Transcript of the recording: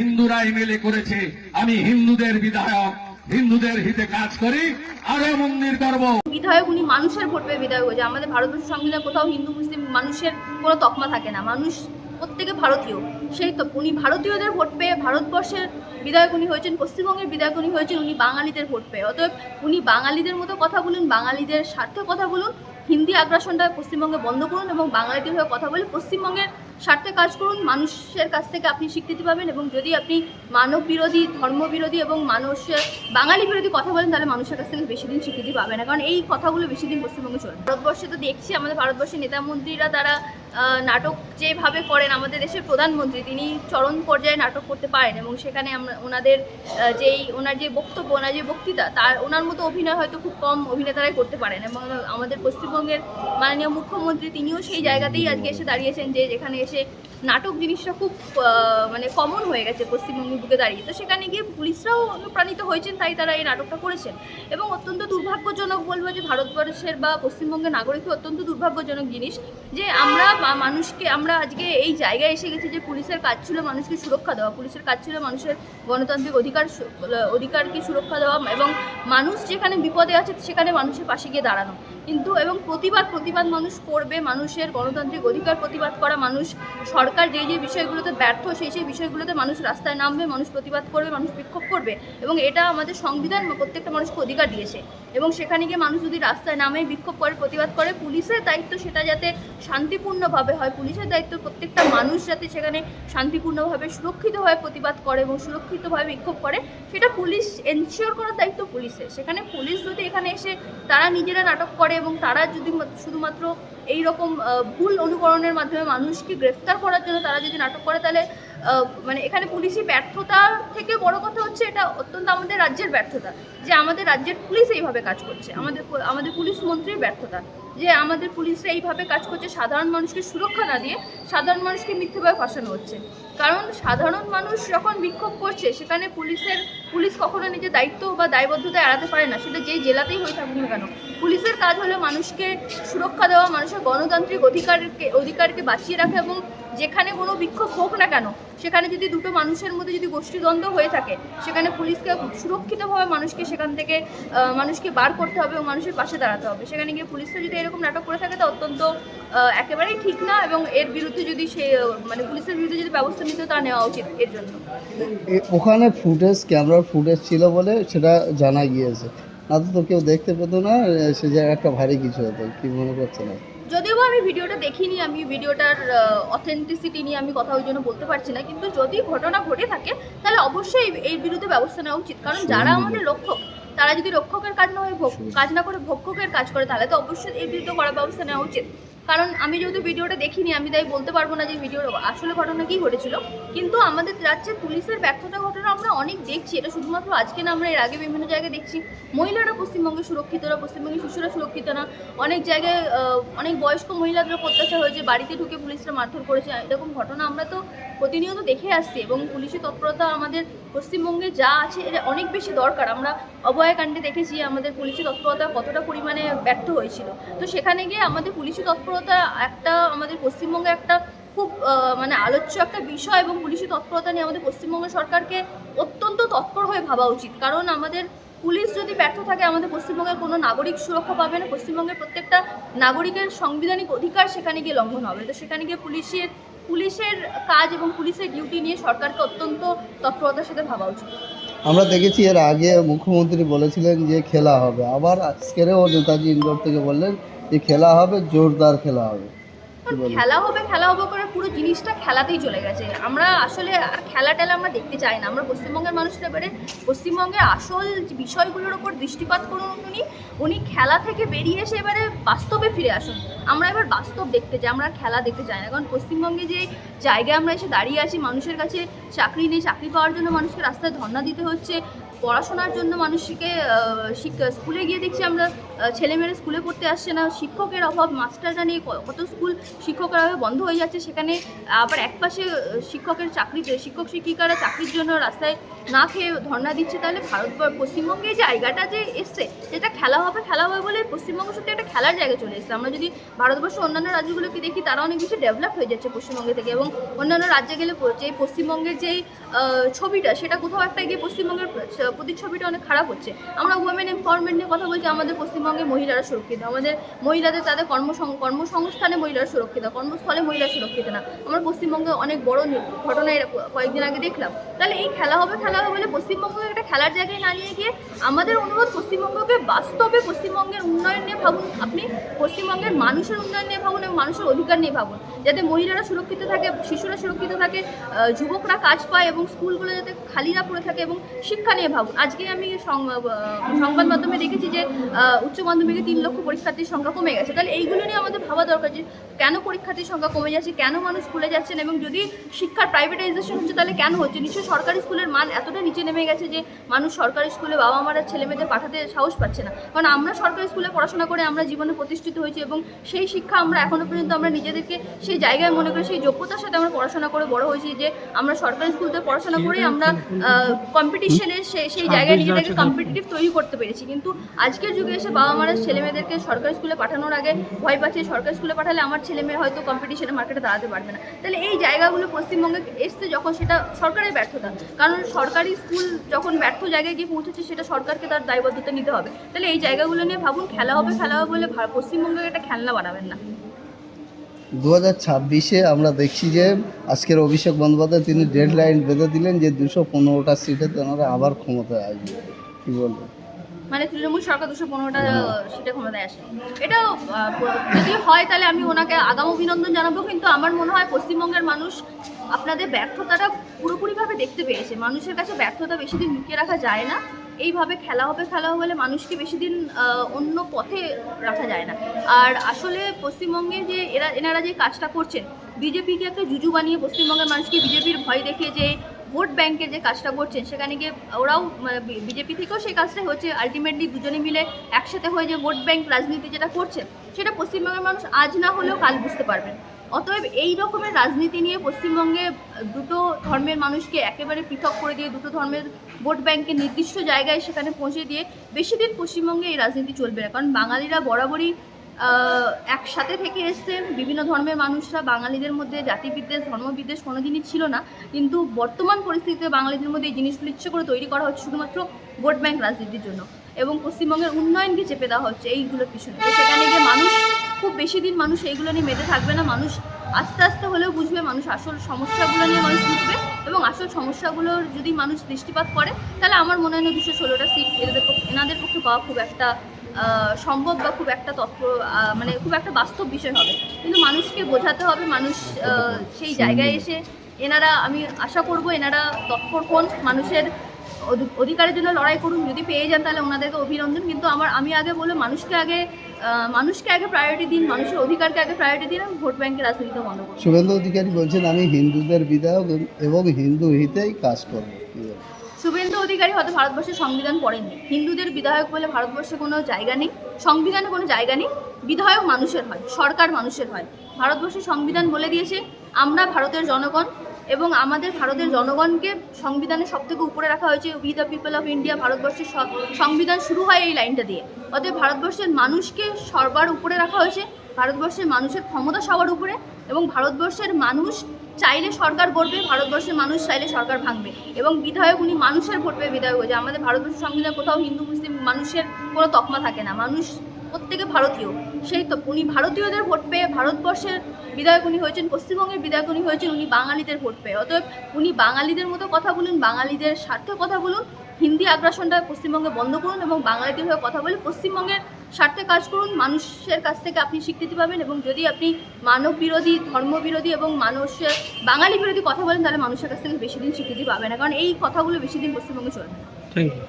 হিন্দুরাই মিলে করেছে। আমি হিন্দুদের বিধায়ক, হিন্দুদের হিতে কাজ করি, আরো মন্দির করব। বিধায়ক উনি মানুষের ভোট পেয়ে বিধায়ক হয়েছে। আমাদের ভারতবর্ষের সংবিধানে কোথাও হিন্দু মুসলিম মানুষের কোনো তকমা থাকে না, মানুষ প্রত্যেকে ভারতীয়। সেই তো উনি ভারতীয়দের ভোট পেয়ে ভারতবর্ষের বিধায়ক উনি হয়েছেন, পশ্চিমবঙ্গের বিধায়ক উনি হয়েছেন উনি বাঙালিদের ভোট পেয়ে। অতএব উনি বাঙালিদের মতো কথা বলুন, বাঙালিদের স্বার্থে কথা বলুন, হিন্দি আগ্রাসনটা পশ্চিমবঙ্গে বন্ধ করুন এবং বাঙালিদের হয়ে কথা বলে পশ্চিমবঙ্গের স্বার্থে কাজ করুন। মানুষের কাছ থেকে আপনি স্বীকৃতি পাবেন এবং যদি আপনি মানব বিরোধী, ধর্ম বিরোধী এবং মানুষের বাঙালি বিরোধী কথা বলেন তাহলে মানুষের কাছ থেকে বেশি দিন স্বীকৃতি পাবে না, কারণ এই কথাগুলো বেশি দিন পশ্চিমবঙ্গে চলে। ভারতবর্ষে তো দেখছি আমাদের ভারতবর্ষের নেতা মন্ত্রীরা তারা নাটক যেভাবে করেন, আমাদের দেশের প্রধানমন্ত্রী তিনি চরম পর্যায়ে নাটক করতে পারেন এবং সেখানে আমরা ওনাদের ওনার যে বক্তব্য, ওনার যে বক্তৃতা, তার ওনার মতো অভিনয় হয়তো খুব কম অভিনেতারাই করতে পারেন। এবং আমাদের পশ্চিমবঙ্গের মাননীয় মুখ্যমন্ত্রী তিনিও সেই জায়গাতেই আজকে এসে দাঁড়িয়েছেন যে যেখানে এসে নাটক জিনিসটা খুব মানে কমন হয়ে গেছে পশ্চিমবঙ্গের বুকে দাঁড়িয়ে। তো সেখানে গিয়ে পুলিশরাও অনুপ্রাণিত হয়েছেন, তাই তারা এই নাটকটা করেছেন। এবং অত্যন্ত দুর্ভাগ্যজনক বলবো যে ভারতবর্ষের বা পশ্চিমবঙ্গের নাগরিকের অত্যন্ত দুর্ভাগ্যজনক জিনিস যে আমরা আজকে এই জায়গায় এসে গেছি যে পুলিশের কাজ ছিল মানুষকে সুরক্ষা দেওয়া, পুলিশের কাজ ছিল মানুষের গণতান্ত্রিক অধিকারকে সুরক্ষা দেওয়া এবং মানুষ যেখানে বিপদে আছে সেখানে মানুষের পাশে গিয়ে দাঁড়ানো। কিন্তু এবং প্রতিবাদ মানুষ করবে, মানুষের গণতান্ত্রিক অধিকার প্রতিবাদ করা, মানুষ সরকার যে বিষয়গুলোতে ব্যর্থ সেই বিষয়গুলোতে মানুষ রাস্তায় নামবে, মানুষ প্রতিবাদ করবে, মানুষ বিক্ষোভ করবে এবং এটা আমাদের সংবিধান প্রত্যেকটা মানুষকে অধিকার দিয়েছে। এবং সেখানে গিয়ে মানুষ যদি রাস্তায় নামে বিক্ষোভ করে, প্রতিবাদ করে, পুলিশের দায়িত্ব সেটা যাতে শান্তিপূর্ণভাবে হয়, পুলিশের দায়িত্ব প্রত্যেকটা মানুষ যাতে সেখানে শান্তিপূর্ণভাবে সুরক্ষিতভাবে প্রতিবাদ করে এবং সুরক্ষিতভাবে বিক্ষোভ করে, সেটা পুলিশ এনশিওর করার দায়িত্ব পুলিশের। সেখানে পুলিশ যদি এখানে এসে তারা নিজেরা নাটক করে এবং তারা যদি শুধুমাত্র এই রকম ভুল অনুকরণের মাধ্যমে মানুষকে গ্রেফতার করার জন্য তারা যদি নাটক করে, তাহলে মানে এখানে পুলিশি ব্যর্থতার থেকে বড় কথা হচ্ছে এটা অত্যন্ত আমাদের রাজ্যের ব্যর্থতা যে আমাদের রাজ্যের পুলিশ এইভাবে কাজ করছে, আমাদের পুলিশ মন্ত্রীর ব্যর্থতা যে আমাদের পুলিশরা এইভাবে কাজ করছে, সাধারণ মানুষকে সুরক্ষা না দিয়ে সাধারণ মানুষকে মিথ্যেভাবে ফাঁসানো হচ্ছে। কারণ সাধারণ মানুষ যখন বিক্ষোভ করছে সেখানে পুলিশ কখনো নিজের দায়িত্ব বা দায়বদ্ধতা এড়াতে পারে না, সেটা যেই জেলাতেই হয়ে থাকুক না কেন। পুলিশের কাজ হলো মানুষকে সুরক্ষা দেওয়া, মানুষের গণতান্ত্রিক অধিকারকে বাঁচিয়ে রাখা এবং যেখানে কোনো বিক্ষোভ হোক না কেন সেখানে যদি দুটো মানুষের মধ্যে যদি গোষ্ঠীদ্বন্দ্ব হয়ে থাকে সেখানে পুলিশকে সুরক্ষিতভাবে মানুষকে সেখান থেকে মানুষকে বার করতে হবে এবং মানুষের পাশে দাঁড়াতে হবে। সেখানে গিয়ে পুলিশরা যদি এরকম নাটক করে থাকে তা অত্যন্ত একেবারেই ঠিক না এবং এর বিরুদ্ধে যদি মানে পুলিশের বিরুদ্ধে যদি ব্যবস্থা নিতে তা নেওয়া উচিত। এর জন্য ওখানে ক্যামেরার ফুটেজ ছিল বলে সেটা জানা গিয়েছে, না তো কেউ দেখতে পেতো না, সে জায়গায় একটা ভারী কিছু হতো। কি মনে করছে না? যদিও আমি ভিডিওটা দেখিনি, আমি ভিডিওটার অথেন্টিসিটি নিয়ে আমি কথা ওই জন্য বলতে পারছি না, কিন্তু যদি ঘটনা ঘটে থাকে তাহলে অবশ্যই এই বিরুদ্ধে ব্যবস্থা নেওয়া উচিত। কারণ যারা আমাদের রক্ষক তারা যদি রক্ষকের কাজ না করে ভক্ষকের কাজ করে তাহলে তো অবশ্যই এর বিরুদ্ধে কড়া ব্যবস্থা নেওয়া উচিত। কারণ আমি যেহেতু ভিডিওটা দেখিনি আমি তাই বলতে পারবো না যে ভিডিওর আসলে ঘটনা কী ঘটেছিল, কিন্তু আমাদের রাজ্যে পুলিশের ব্যর্থতা ঘটনা আমরা অনেক দেখছি। এটা শুধুমাত্র আজকে না, আমরা এর আগে বিভিন্ন জায়গায় দেখছি মহিলারা পশ্চিমবঙ্গে সুরক্ষিত না, পশ্চিমবঙ্গের শিশুরা সুরক্ষিত না, অনেক জায়গায় অনেক বয়স্ক মহিলাদের অত্যাচার হয়েছে, বাড়িতে ঢুকে পুলিশরা মারধর করেছে, এরকম ঘটনা আমরা তো প্রতিনিয়ত দেখে আসছি। এবং পুলিশি তৎপরতা আমাদের পশ্চিমবঙ্গে যা আছে এটা অনেক বেশি দরকার। আমরা অভয়াকাণ্ডে দেখেছি আমাদের পুলিশি তৎপরতা কতটা পরিমাণে ব্যর্থ হয়েছিল। তো সেখানে গিয়ে আমাদের পুলিশি তৎপরতা আমাদের পশ্চিমবঙ্গে একটা খুব মানে আলোচ্য একটা বিষয় এবং পুলিশি তৎপরতা নিয়ে আমাদের পশ্চিমবঙ্গ সরকারকে অত্যন্ত তৎপর হয়ে ভাবা উচিত। কারণ আমাদের পুলিশ যদি ব্যর্থ থাকে আমাদের পশ্চিমবঙ্গের কোনো নাগরিক সুরক্ষা পাবে না, পশ্চিমবঙ্গের প্রত্যেকটা নাগরিকের সাংবিধানিক অধিকার সেখানে গিয়ে লঙ্ঘন হবে। তো সেখানে গিয়ে পুলিশের কাজ এবং পুলিশের ডিউটি নিয়ে সরকারকে অত্যন্ত তৎপরতার সাথে ভাবা উচিত। আমরা দেখেছি এর আগে মুখ্যমন্ত্রী বলেছিলেন যে খেলা হবে, আবার আজকেরও নেতাজি ইন্ডোর থেকে বললেন যে খেলা হবে, জোরদার খেলা হবে। খেলা হবে করে পুরো জিনিসটা খেলাতেই চলে গেছে। আমরা আসলে আর খেলা টেলা আমরা দেখতে চাই না। আমরা পশ্চিমবঙ্গের মানুষরা এবারে পশ্চিমবঙ্গের আসল বিষয়গুলোর ওপর দৃষ্টিপাত করুন। উনি খেলা থেকে বেরিয়ে এসে এবারে বাস্তবে ফিরে আসুন। আমরা এবার বাস্তব দেখতে চাই, আমরা খেলা দেখতে চাই না। কারণ পশ্চিমবঙ্গে যে জায়গায় আমরা এসে দাঁড়িয়ে আছি, মানুষের কাছে চাকরি নেই, চাকরি পাওয়ার জন্য মানুষকে রাস্তায় ধর্ণা দিতে হচ্ছে, পড়াশোনার জন্য মানুষকে স্কুলে গিয়ে দেখছি আমরা ছেলেমেয়েরা স্কুলে পড়তে আসছে না, শিক্ষকের অভাব, মাস্টাররা নেই, কত স্কুল শিক্ষকের অভাবে বন্ধ হয়ে যাচ্ছে। সেখানে আবার একপাশে শিক্ষকের চাকরিতে শিক্ষক শিক্ষিকারা চাকরির জন্য রাস্তায় না খেয়ে ধর্ণা দিচ্ছে। তাহলে পশ্চিমবঙ্গে যে জায়গাটা যে এসছে, যেটা খেলা হবে বলে পশ্চিমবঙ্গ সত্যি একটা খেলার জায়গায় চলে এসছে। আমরা যদি ভারতবর্ষের অন্যান্য রাজ্যগুলোকে দেখি, তারা অনেক বেশি ডেভেলপ হয়ে যাচ্ছে পশ্চিমবঙ্গে থেকে, এবং অন্যান্য রাজ্যে গেলে যে পশ্চিমবঙ্গের যেই ছবিটা, সেটা কোথাও একটা গিয়ে পশ্চিমবঙ্গের প্রতিচ্ছবিটা অনেক খারাপ হচ্ছে। আমরা ওমেন এম্পাওয়ারমেন্ট নিয়ে কথা বলছি, আমাদের পশ্চিমবঙ্গে মহিলারা সুরক্ষিত, আমাদের মহিলাদের তাদের কর্মসংস্থানে মহিলারা সুরক্ষিত, কর্মস্থলে মহিলা সুরক্ষিত না। আমরা পশ্চিমবঙ্গে অনেক বড় ঘটনা কয়েকদিন আগে দেখলাম। তাহলে এই খেলা হবে বলে পশ্চিমবঙ্গকে একটা খেলার জায়গায় না নিয়ে গিয়ে আমাদের অনুরোধ, পশ্চিমবঙ্গকে বাস্তবে পশ্চিমবঙ্গের উন্নয়ন নিয়ে ভাবুন, আপনি পশ্চিমবঙ্গের মানুষের উন্নয়ন নিয়ে ভাবুন এবং মানুষের অধিকার নিয়ে ভাবুন, যাতে মহিলারা সুরক্ষিত থাকে, শিশুরা সুরক্ষিত থাকে, যুবকরা কাজ পায় এবং স্কুলগুলো যাতে খালি না পড়ে থাকে, এবং শিক্ষা নিয়ে ভাবুন। আজকে আমি সংবাদ মাধ্যমে দেখেছি যে উচ্চ মাধ্যমিকে 3 লক্ষ পরীক্ষার্থীর সংখ্যা কমে গেছে। তাহলে এইগুলো নিয়ে আমাদের ভাবা দরকার যে কেন পরীক্ষার্থীর সংখ্যা কমে যাচ্ছে, কেন মানুষ স্কুলে যাচ্ছেন, এবং যদি শিক্ষার প্রাইভেটাইজেশন হচ্ছে তাহলে কেন হচ্ছে। নিশ্চয়ই সরকারি স্কুলের মান এতটা নিচে নেমে গেছে যে মানুষ সরকারি স্কুলে বাবা মারা ছেলেমেয়েদের পাঠাতে সাহস পাচ্ছে না। কারণ আমরা সরকারি স্কুলে পড়াশোনা করে আমরা জীবনে প্রতিষ্ঠিত হয়েছি, এবং সেই শিক্ষা আমরা এখনো পর্যন্ত আমরা নিজেদেরকে সেই জায়গায় মনে করি, সেই যোগ্যতার সাথে আমরা পড়াশোনা করে বড় হয়েছি যে আমরা সরকারি স্কুলতে পড়াশোনা করে আমরা কম্পিটিশনে সেই জায়গায় নিজেদেরকে কম্পিটিটিভ তৈরি করতে পেরেছি। কিন্তু আজকের যুগে এসে বাবা মারা ছেলেমেয়েদেরকে সরকারি স্কুলে পাঠানোর আগে ভয় পাচ্ছে, সরকারি স্কুলে পাঠালে আমার ছেলেমেয়ে হয়তো কম্পিটিশনের মার্কেটে দাঁড়াতে পারবে না। তাহলে এই জায়গাগুলো পশ্চিমবঙ্গে এসছে যখন, সেটা সরকারের ব্যর্থতা। কারণ সরকারি স্কুল যখন ব্যর্থ জায়গায় গিয়ে পৌঁছেছে, সেটা সরকারকে তার দায়বদ্ধতা নিতে হবে। তাহলে এই জায়গাগুলো নিয়ে ভাবুন, খেলা হবে বলে পশ্চিমবঙ্গকে একটা খেলনা বানাবেন না। 2026-এ আমরা দেখছি যে আজকের অভিষেক বন্দ্যোপাধ্যায় তিনি ডেডলাইন বেঁধে দিলেন যে 215টা সিটে তেনারা আবার ক্ষমতায় আসবে। কী বলবেন? মানে তৃণমূল সরকার 215টা সিটে ক্ষমতায় আসে, এটা যদি হয় তাহলে আমি ওনাকে আগাম অভিনন্দন জানাবো। কিন্তু আমার মনে হয় পশ্চিমবঙ্গের মানুষ আপনাদের ব্যর্থতাটা পুরোপুরিভাবে দেখতে পেয়েছে। মানুষের কাছে ব্যর্থতা বেশি দিন লুকিয়ে রাখা যায় না। এইভাবে খেলা হবে বলে মানুষকে বেশি দিন অন্য পথে রাখা যায় না। আর আসলে পশ্চিমবঙ্গে যে এনারা যে কাজটা করছেন, বিজেপিকে একটা জুজু বানিয়ে পশ্চিমবঙ্গের মানুষকে বিজেপির ভয় দেখিয়ে যে ভোট ব্যাংকের যে কাজটা করছেন, সেখানে গিয়ে ওরাও বিজেপি থেকেও সেই কাজটাই হচ্ছে। আলটিমেটলি দুজনে মিলে একসাথে হয়ে যে ভোট ব্যাংক রাজনীতি যেটা করছে, সেটা পশ্চিমবঙ্গের মানুষ আজ না হলেও কাল বুঝতে পারবেন। অতএব এই রকমের রাজনীতি নিয়ে পশ্চিমবঙ্গে দুটো ধর্মের মানুষকে একেবারে পৃথক করে দিয়ে, দুটো ধর্মের ভোট ব্যাংকের নির্দিষ্ট জায়গায় সেখানে পৌঁছে দিয়ে বেশি দিন পশ্চিমবঙ্গে এই রাজনীতি চলবে না। কারণ বাঙালিরা বরাবরই একসাথে থেকে এসছে, বিভিন্ন ধর্মের মানুষরা, বাঙালিদের মধ্যে জাতিবিদ্বেষ ধর্মবিদ্বেষ কোনোদিনই ছিল না। কিন্তু বর্তমান পরিস্থিতিতে বাঙালিদের মধ্যে এই জিনিসগুলো ইচ্ছে করে তৈরি করা হচ্ছে শুধুমাত্র ভোট ব্যাংক রাজনীতির জন্য, এবং পশ্চিমবঙ্গের উন্নয়নকে চেপে দেওয়া হচ্ছে এইগুলোর পিছনে। তো সেখানে গিয়ে মানুষ খুব বেশি দিন মানুষ এইগুলো নিয়ে মেতে থাকবে না। মানুষ আস্তে আস্তে হলেও বুঝবে, মানুষ আসল সমস্যাগুলো নিয়ে মানুষ বুঝবে, এবং আসল সমস্যাগুলোর যদি মানুষ দৃষ্টিপাত করে, তাহলে আমার মনে হয় না 216টা সিট এনাদের পক্ষে পাওয়া খুব একটা সম্ভব বা খুব একটা মানে খুব একটা বাস্তব বিষয় হবে। কিন্তু মানুষকে বোঝাতে হবে, মানুষ সেই জায়গায় এসে আমি আশা করব এনারা তৎপর হন, মানুষের অধিকারের জন্য লড়াই করুন। যদি পেয়ে যান তাহলে ওনাদেরকে অভিনন্দন। কিন্তু আমি আগে বলে মানুষকে আগে প্রায়োরিটি দিন, মানুষের অধিকারকে আগে প্রায়োরিটি দিন, ভোট ব্যাংকের রাজনীতিটা বন্ধ করুন। শুভেন্দু অধিকারী বলছেন আমি হিন্দুদের বিধায়ক এবং হিন্দু হিতেই কাজ করবো। শুভেন্দু অধিকারী হয়তো ভারতবর্ষের সংবিধান পড়েননি। হিন্দুদের বিধায়ক বলে ভারতবর্ষে কোনো জায়গা নেই, সংবিধানে কোনো জায়গা নেই। বিধায়ক মানুষের হয়, সরকার মানুষের হয়। ভারতবর্ষের সংবিধান বলে দিয়েছে আমরা ভারতের জনগণ, এবং আমাদের ভারতের জনগণকে সংবিধানের সবথেকে উপরে রাখা হয়েছে। We the people of India, ভারতবর্ষের সংবিধান শুরু হয় এই লাইনটা দিয়ে। অতএব ভারতবর্ষের মানুষকে সবার উপরে রাখা হয়েছে, ভারতবর্ষের মানুষের ক্ষমতা সবার উপরে, এবং ভারতবর্ষের মানুষ চাইলে সরকার গড়বে, ভারতবর্ষের মানুষ চাইলে সরকার ভাঙবে। এবং বিধায়ক উনি মানুষের ভোট পেয়ে বিধায়ক হয়েছে। আমাদের ভারতবর্ষের সংবিধান কোথাও হিন্দু মুসলিম মানুষের কোনো তকমা থাকে না, মানুষ প্রত্যেকে ভারতীয়। সেই তো উনি ভারতীয়দের ভোট পেয়ে ভারতবর্ষের বিধায়ক উনি হয়েছেন, পশ্চিমবঙ্গের বিধায়ক উনি হয়েছেন, উনি বাঙালিদের ভোট পেয়ে। অতএব উনি বাঙালিদের মতো কথা বলুন, বাঙালিদের স্বার্থে কথা বলুন, হিন্দি আগ্রাসনটা পশ্চিমবঙ্গে বন্ধ করুন, এবং বাঙালিদের হয়ে কথা বলে পশ্চিমবঙ্গের স্বার্থে কাজ করুন। মানুষের কাছ থেকে আপনি স্বীকৃতি পাবেন, এবং যদি আপনি মানব বিরোধী, ধর্ম বিরোধী এবং বাঙালি বিরোধী কথা বলেন, তাহলে মানুষের কাছ থেকে বেশি দিন স্বীকৃতি পাবে না। কারণ এই কথাগুলো বেশি দিন পশ্চিমবঙ্গে চলবে না। Thank you.